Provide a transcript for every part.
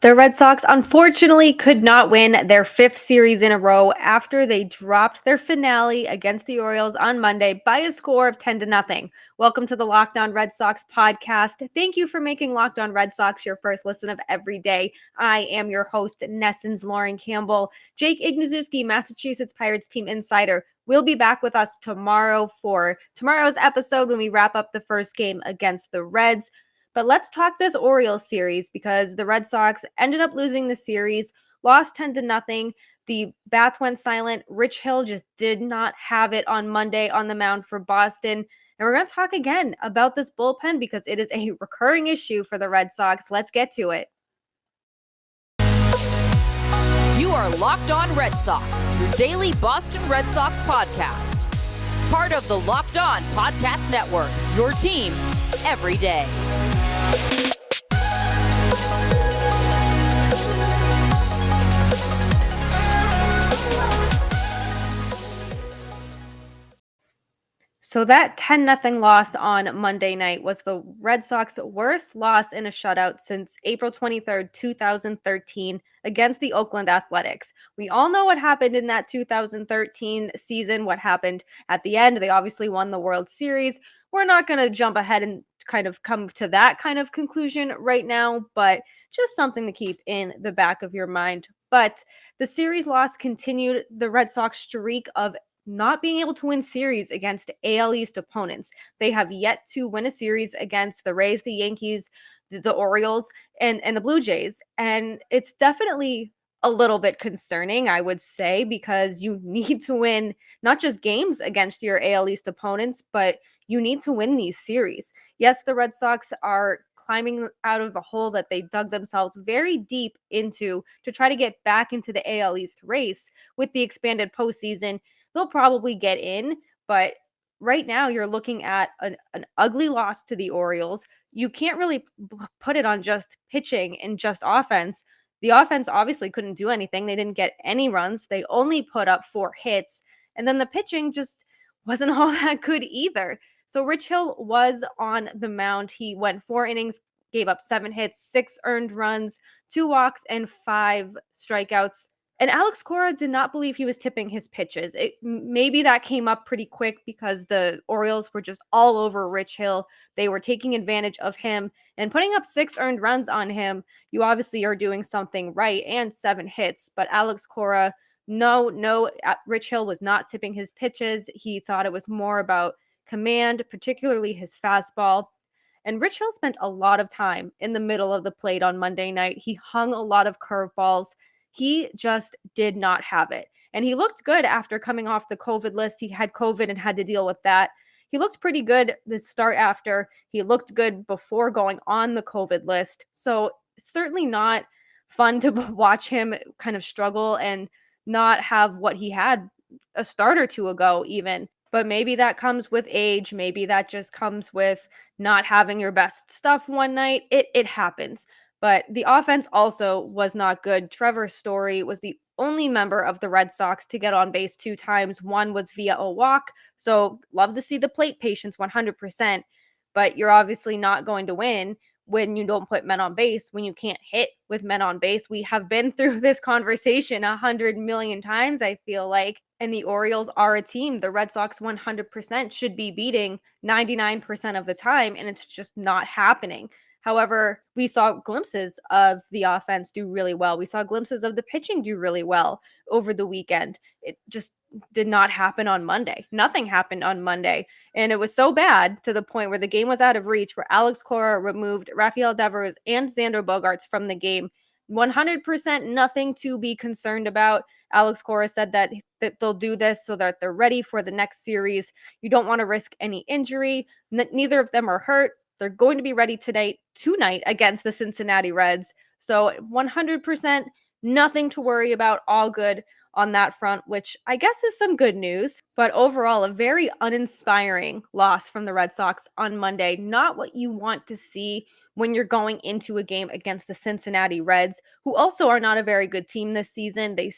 The Red Sox unfortunately could not win their fifth series in a row after they dropped their finale against the Orioles on Monday by a score of 10-0. Welcome to the Locked On Red Sox podcast. Thank you for making Locked On Red Sox your first listen of every day. I am your host, NESN's Lauren Campbell. Jake Ignazuski, Massachusetts Pirates team insider, will be back with us tomorrow for tomorrow's episode when we wrap up the first game against the Reds. But let's talk this Orioles series because the Red Sox ended up losing the series, lost 10-0. The bats went silent. Rich Hill just did not have it on Monday on the mound for Boston. And we're going to talk again about this bullpen because it is a recurring issue for the Red Sox. Let's get to it. You are Locked On Red Sox, your daily Boston Red Sox podcast. Part of the Locked On Podcast Network, your team every day. So that 10-0 loss on Monday night was the Red Sox worst loss in a shutout since April 23rd, 2013 against the Oakland Athletics. We all know what happened in that 2013 season, what happened at the end. They obviously won the World Series. We're not going to jump ahead and kind of come to that kind of conclusion right now, but just something to keep in the back of your mind. But the series loss continued the Red Sox streak of not being able to win series against AL East opponents. They have yet to win a series against the Rays, the Yankees, the Orioles, and the Blue Jays. And it's definitely a little bit concerning, I would say, because you need to win not just games against your AL East opponents, but you need to win these series. Yes, the Red Sox are climbing out of a hole that they dug themselves very deep into to try to get back into the AL East race with the expanded postseason. They'll probably get in, but right now you're looking at an ugly loss to the Orioles. You can't really put it on just pitching and just offense. The offense obviously couldn't do anything. They didn't get any runs. They only put up 4 hits. And then the pitching just wasn't all that good either. So Rich Hill was on the mound. He went 4 innings, gave up 7 hits, 6 earned runs, 2 walks, and 5 strikeouts. And Alex Cora did not believe he was tipping his pitches. Maybe that came up pretty quick because the Orioles were just all over Rich Hill. They were taking advantage of him and putting up 6 earned runs on him. You obviously are doing something right, and 7 hits. But Alex Cora, no, Rich Hill was not tipping his pitches. He thought it was more about command, particularly his fastball. And Rich Hill spent a lot of time in the middle of the plate on Monday night. He hung a lot of curveballs. He just did not have it. And he looked good after coming off the COVID list. He had COVID and had to deal with that. He looked pretty good the start after. He looked good before going on the COVID list. So certainly not fun to watch him kind of struggle and not have what he had a start or two ago even. But maybe that comes with age. Maybe that just comes with not having your best stuff one night. It happens. But the offense also was not good. Trevor Story was the only member of the Red Sox to get on base 2 times. One was via a walk. So love to see the plate patience 100%. But you're obviously not going to win when you don't put men on base, when you can't hit with men on base. We have been through this conversation 100 million times, I feel like. And the Orioles are a team the Red Sox 100% should be beating 99% of the time. And it's just not happening. However, we saw glimpses of the offense do really well. We saw glimpses of the pitching do really well over the weekend. It just did not happen on Monday. Nothing happened on Monday. And it was so bad to the point where the game was out of reach, where Alex Cora removed Rafael Devers and Xander Bogaerts from the game. 100% nothing to be concerned about. Alex Cora said that they'll do this so that they're ready for the next series. You don't want to risk any injury. Neither of them are hurt. They're going to be ready tonight against the Cincinnati Reds. So 100% nothing to worry about. All good on that front, which I guess is some good news. But overall, a very uninspiring loss from the Red Sox on Monday. Not what you want to see when you're going into a game against the Cincinnati Reds, who also are not a very good team this season. They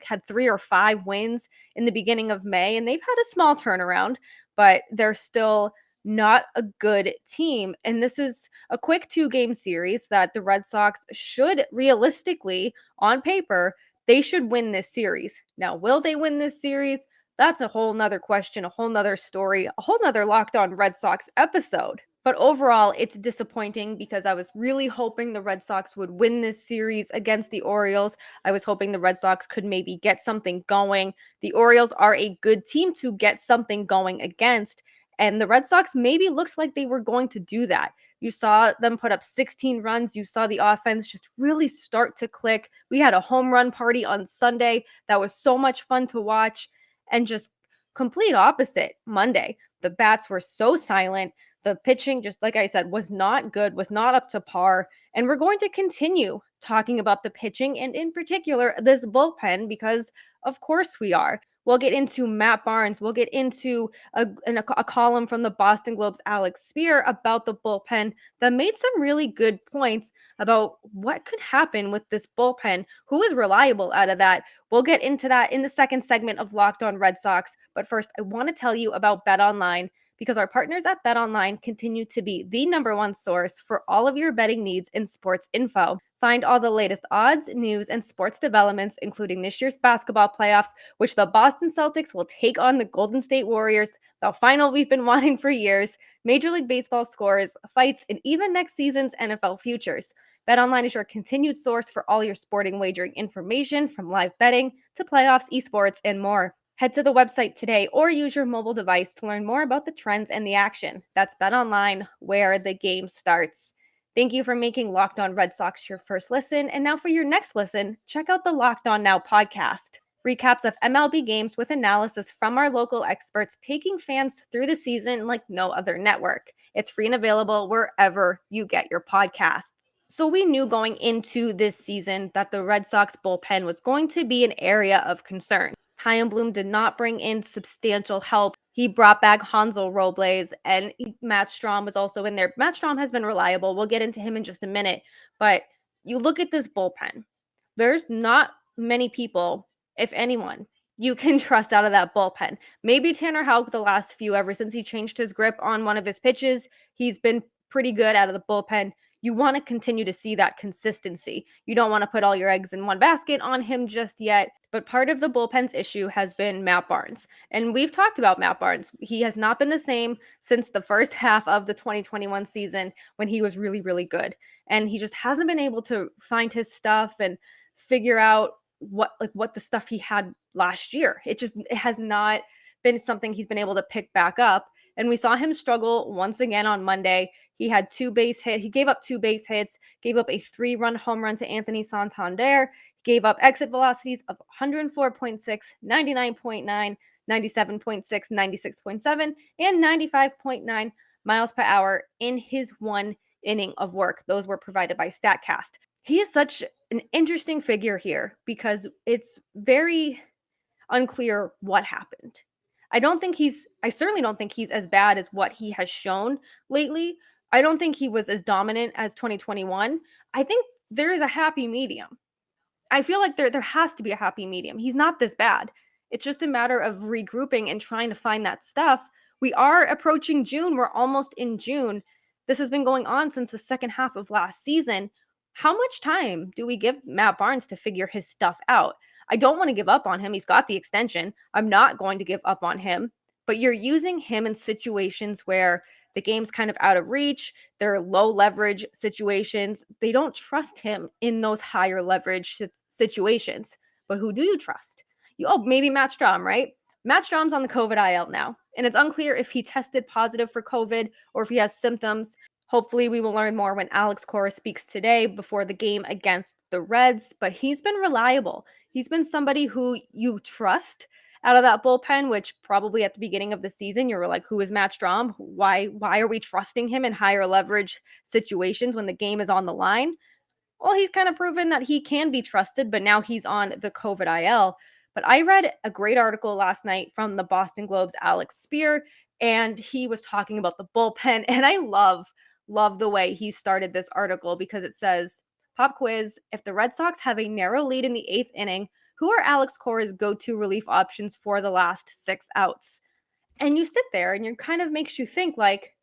had 3 or 5 wins in the beginning of May, and they've had a small turnaround, but they're still not a good team. And this is a quick 2-game series that the Red Sox should realistically, on paper, they should win this series. Now, will they win this series? That's a whole nother question, a whole nother story, a whole nother Locked On Red Sox episode. But overall, it's disappointing because I was really hoping the Red Sox would win this series against the Orioles. I was hoping the Red Sox could maybe get something going. The Orioles are a good team to get something going against. And the Red Sox maybe looked like they were going to do that. You saw them put up 16 runs. You saw the offense just really start to click. We had a home run party on Sunday that was so much fun to watch. And just complete opposite Monday. The bats were so silent. The pitching, just like I said, was not good, was not up to par. And we're going to continue talking about the pitching and, in particular, this bullpen because, of course, we are. We'll get into Matt Barnes. We'll get into a column from the Boston Globe's Alex Spear about the bullpen that made some really good points about what could happen with this bullpen, who is reliable out of that. We'll get into that in the second segment of Locked On Red Sox. But first, I want to tell you about BetOnline because our partners at BetOnline continue to be the #1 source for all of your betting needs and sports info. Find all the latest odds, news, and sports developments, including this year's basketball playoffs, which the Boston Celtics will take on the Golden State Warriors, the final we've been wanting for years, Major League Baseball scores, fights, and even next season's NFL futures. BetOnline is your continued source for all your sporting wagering information, from live betting to playoffs, esports, and more. Head to the website today or use your mobile device to learn more about the trends and the action. That's BetOnline, where the game starts. Thank you for making Locked On Red Sox your first listen. And now for your next listen, check out the Locked On Now podcast. Recaps of MLB games with analysis from our local experts taking fans through the season like no other network. It's free and available wherever you get your podcasts. So we knew going into this season that the Red Sox bullpen was going to be an area of concern. Chaim Bloom did not bring in substantial help. He brought back Hansel Robles, and Matt Strahm was also in there. Matt Strahm has been reliable. We'll get into him in just a minute. But you look at this bullpen. There's not many people, if anyone, you can trust out of that bullpen. Maybe Tanner Houck the last few, ever since he changed his grip on one of his pitches. He's been pretty good out of the bullpen. You want to continue to see that consistency. You don't want to put all your eggs in one basket on him just yet. But part of the bullpen's issue has been Matt Barnes. And we've talked about Matt Barnes. He has not been the same since the first half of the 2021 season when he was really, really good. And he just hasn't been able to find his stuff and figure out what the stuff he had last year. It has not been something he's been able to pick back up. And we saw him struggle once again on Monday. He had 2 base hits. He gave up 2 base hits, gave up a 3-run home run to Anthony Santander, gave up exit velocities of 104.6, 99.9, 97.6, 96.7, and 95.9 miles per hour in his 1 inning of work. Those were provided by StatCast. He is such an interesting figure here because it's very unclear what happened. I certainly don't think he's as bad as what he has shown lately. I don't think he was as dominant as 2021. I think there is a happy medium. I feel like there has to be a happy medium. He's not this bad. It's just a matter of regrouping and trying to find that stuff. We are approaching June. We're almost in June. This has been going on since the second half of last season. How much time do we give Matt Barnes to figure his stuff out? I don't want to give up on him. He's got the extension. I'm not going to give up on him. But you're using him in situations where the game's kind of out of reach. They're low leverage situations. They don't trust him in those higher leverage situations. But who do you trust? Maybe Matt Strahm, right? Matt Strahm's on the COVID IL now, and it's unclear if he tested positive for COVID or if he has symptoms. Hopefully, we will learn more when Alex Cora speaks today before the game against the Reds, but he's been reliable. He's been somebody who you trust out of that bullpen, which probably at the beginning of the season, you were like, who is Matt Strahm? Why are we trusting him in higher leverage situations when the game is on the line? Well, he's kind of proven that he can be trusted, but now he's on the COVID IL. But I read a great article last night from the Boston Globe's Alex Spear, and he was talking about the bullpen. And I love the way he started this article because it says, pop quiz, if the Red Sox have a narrow lead in the 8th inning, who are Alex Cora's go-to relief options for the last 6 outs? And you sit there and it kind of makes you think like,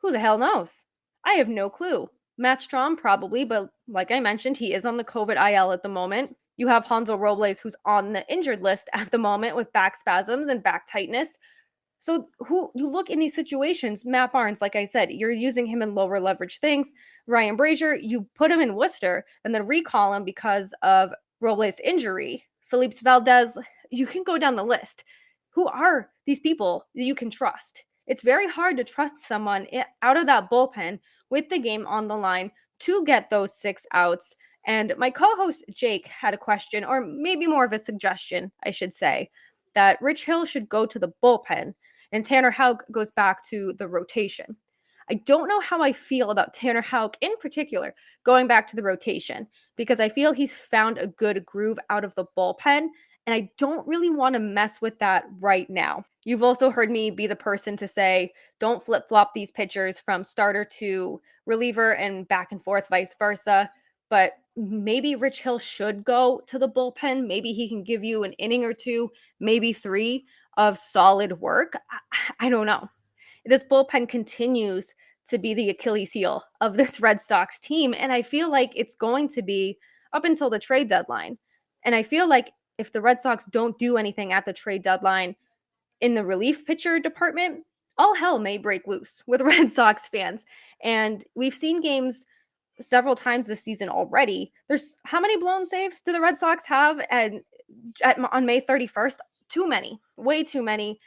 Who the hell knows? I have no clue. Matt Strahm probably, but like I mentioned, he is on the COVID IL at the moment. You have Hansel Robles, who's on the injured list at the moment with back spasms and back tightness. So who you look in these situations, Matt Barnes, like I said, you're using him in lower leverage things. Ryan Brazier, you put him in Worcester and then recall him because of Robles' injury. Felipe Valdez, you can go down the list. Who are these people that you can trust? It's very hard to trust someone out of that bullpen with the game on the line to get those 6 outs. And my co-host Jake had a question, or maybe more of a suggestion, I should say, that Rich Hill should go to the bullpen and Tanner Houck goes back to the rotation. I don't know how I feel about Tanner Houck in particular going back to the rotation because I feel he's found a good groove out of the bullpen, and I don't really want to mess with that right now. You've also heard me be the person to say, don't flip flop these pitchers from starter to reliever and back and forth, vice versa. But maybe Rich Hill should go to the bullpen. Maybe he can give you an inning or two, maybe 3 of solid work. I don't know. This bullpen continues to be the Achilles heel of this Red Sox team. And I feel like it's going to be up until the trade deadline. And I feel like if the Red Sox don't do anything at the trade deadline in the relief pitcher department, all hell may break loose with Red Sox fans. And we've seen games several times this season already. There's how many blown saves do the Red Sox have on May 31st? Too many, way too many.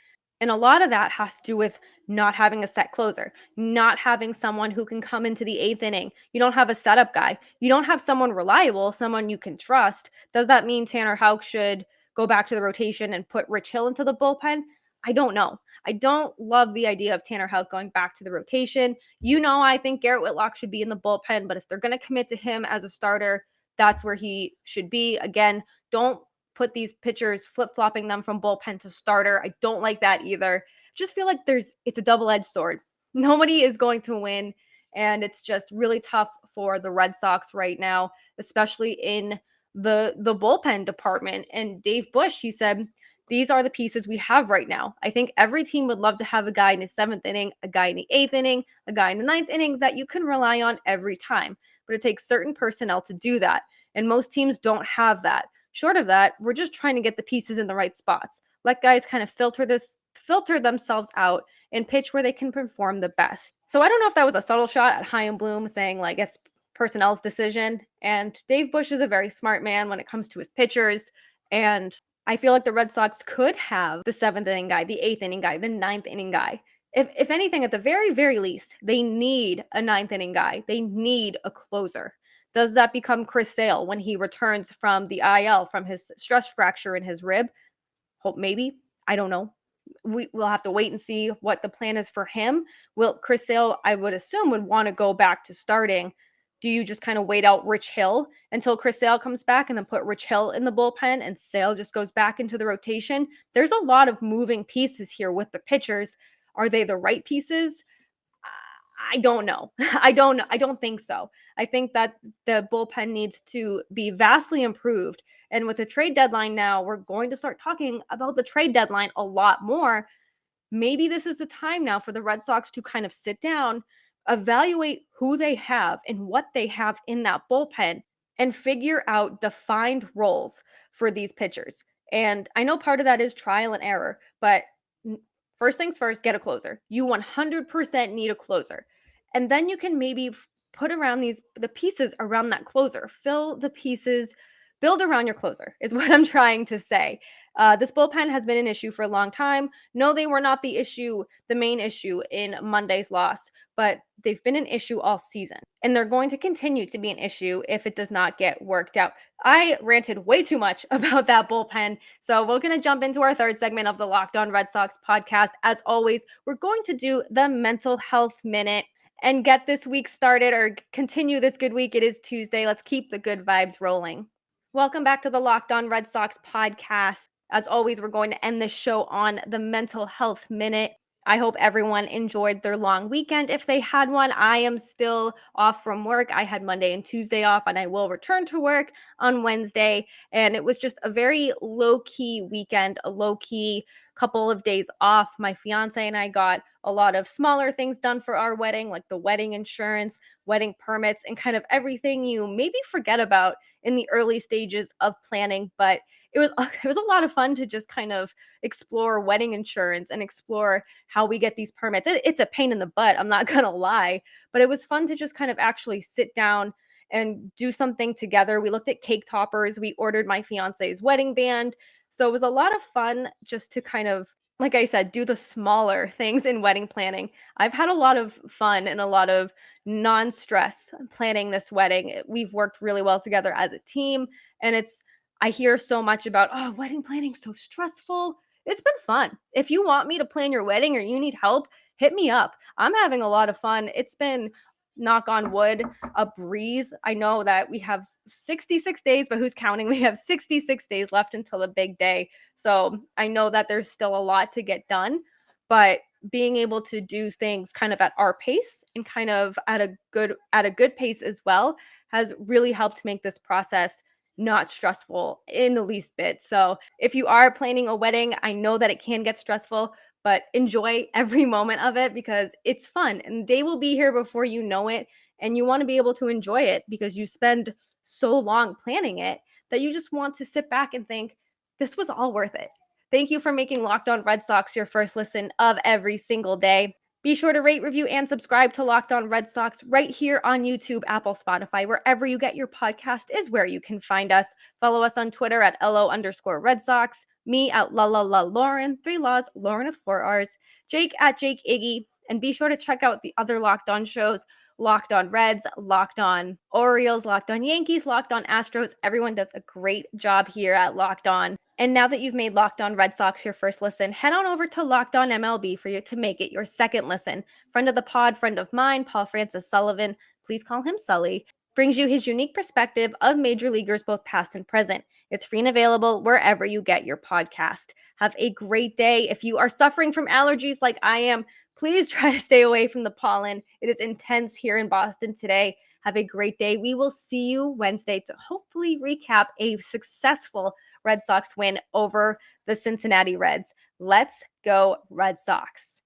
And a lot of that has to do with not having a set closer, not having someone who can come into the 8th inning. You don't have a setup guy. You don't have someone reliable, someone you can trust. Does that mean Tanner Houck should go back to the rotation and put Rich Hill into the bullpen? I don't know. I don't love the idea of Tanner Houck going back to the rotation. I think Garrett Whitlock should be in the bullpen, but if they're going to commit to him as a starter, that's where he should be. Again, don't put these pitchers flip-flopping them from bullpen to starter. I don't like that either. Just feel like it's a double-edged sword. Nobody is going to win, and it's just really tough for the Red Sox right now, especially in the bullpen department. And Dave Bush, he said, these are the pieces we have right now. I think every team would love to have a guy in the 7th inning, a guy in the 8th inning, a guy in the 9th inning that you can rely on every time. But it takes certain personnel to do that. And most teams don't have that. Short of that, we're just trying to get the pieces in the right spots. Let guys kind of filter themselves out and pitch where they can perform the best. So I don't know if that was a subtle shot at Chaim Bloom saying like it's personnel's decision. And Dave Bush is a very smart man when it comes to his pitchers. And I feel like the Red Sox could have the 7th inning guy, the 8th inning guy, the 9th inning guy. If anything, at the very, very least, they need a 9th inning guy. They need a closer. Does that become Chris Sale when he returns from the IL from his stress fracture in his rib? Hope maybe. I don't know. We'll have to wait and see what the plan is for him. Will Chris Sale, I would assume, would want to go back to starting. Do you just kind of wait out Rich Hill until Chris Sale comes back and then put Rich Hill in the bullpen and Sale just goes back into the rotation? There's a lot of moving pieces here with the pitchers. Are they the right pieces? I don't know. I don't think so. I think that the bullpen needs to be vastly improved. And with the trade deadline now, we're going to start talking about the trade deadline a lot more. Maybe this is the time now for the Red Sox to kind of sit down, evaluate who they have and what they have in that bullpen, and figure out defined roles for these pitchers. And I know part of that is trial and error, but first things first, get a closer. You 100% need a closer. And then you can maybe put around the pieces around that closer. Fill the pieces, build around your closer is what I'm trying to say. This bullpen has been an issue for a long time. No, they were not the main issue in Monday's loss, but they've been an issue all season. And they're going to continue to be an issue if it does not get worked out. I ranted way too much about that bullpen. So we're going to jump into our third segment of the Locked On Red Sox podcast. As always, we're going to do the mental health minute and get this week started or continue this good week. It is Tuesday. Let's keep the good vibes rolling. Welcome back to the Locked On Red Sox podcast. As always, we're going to end this show on the mental health minute. I hope everyone enjoyed their long weekend. If they had one, I am still off from work. I had Monday and Tuesday off, and I will return to work on Wednesday. And it was just a very low-key weekend, a low-key couple of days off. My fiance and I got a lot of smaller things done for our wedding, like the wedding insurance, wedding permits, and kind of everything you maybe forget about in the early stages of planning. But it was it was a lot of fun to just kind of explore wedding insurance and explore how we get these permits. It's a pain in the butt, I'm not gonna lie, but it was fun to just kind of actually sit down and do something together. We looked at cake toppers. We ordered my fiance's wedding band. So it was a lot of fun just to kind of, like I said, do the smaller things in wedding planning. I've had a lot of fun and a lot of non stress planning this wedding. We've worked really well together as a team. And I hear so much about, oh, wedding planning so stressful. It's been fun. If you want me to plan your wedding or you need help, hit me up. I'm having a lot of fun. It's been, knock on wood, a breeze. I know that we have 66 days, but who's counting? We have 66 days left until the big day. So I know that there's still a lot to get done, but being able to do things kind of at our pace and kind of at a good pace as well has really helped make this process not stressful in the least bit. So if you are planning a wedding, I know that it can get stressful, but enjoy every moment of it because it's fun and they will be here before you know it. And you want to be able to enjoy it because you spend so long planning it that you just want to sit back and think, this was all worth it. Thank you for making Locked On Red Sox your first listen of every single day. Be sure to rate, review, and subscribe to Locked On Red Sox right here on YouTube, Apple, Spotify, wherever you get your podcast is where you can find us. Follow us on Twitter at LO_Red Sox, me at La Lauren, 3 Laws, Lauren with 4 R's, Jake at Jake Iggy, and be sure to check out the other Locked On shows, Locked On Reds, Locked On Orioles, Locked On Yankees, Locked On Astros. Everyone does a great job here at Locked On. And now that you've made Locked On Red Sox your first listen, head on over to Locked On MLB for you to make it your second listen. Friend of the pod, friend of mine, Paul Francis Sullivan, please call him Sully, brings you his unique perspective of major leaguers both past and present. It's free and available wherever you get your podcast. Have a great day. If you are suffering from allergies like I am, please try to stay away from the pollen. It is intense here in Boston today. Have a great day. We will see you Wednesday to hopefully recap a successful Red Sox win over the Cincinnati Reds. Let's go, Red Sox.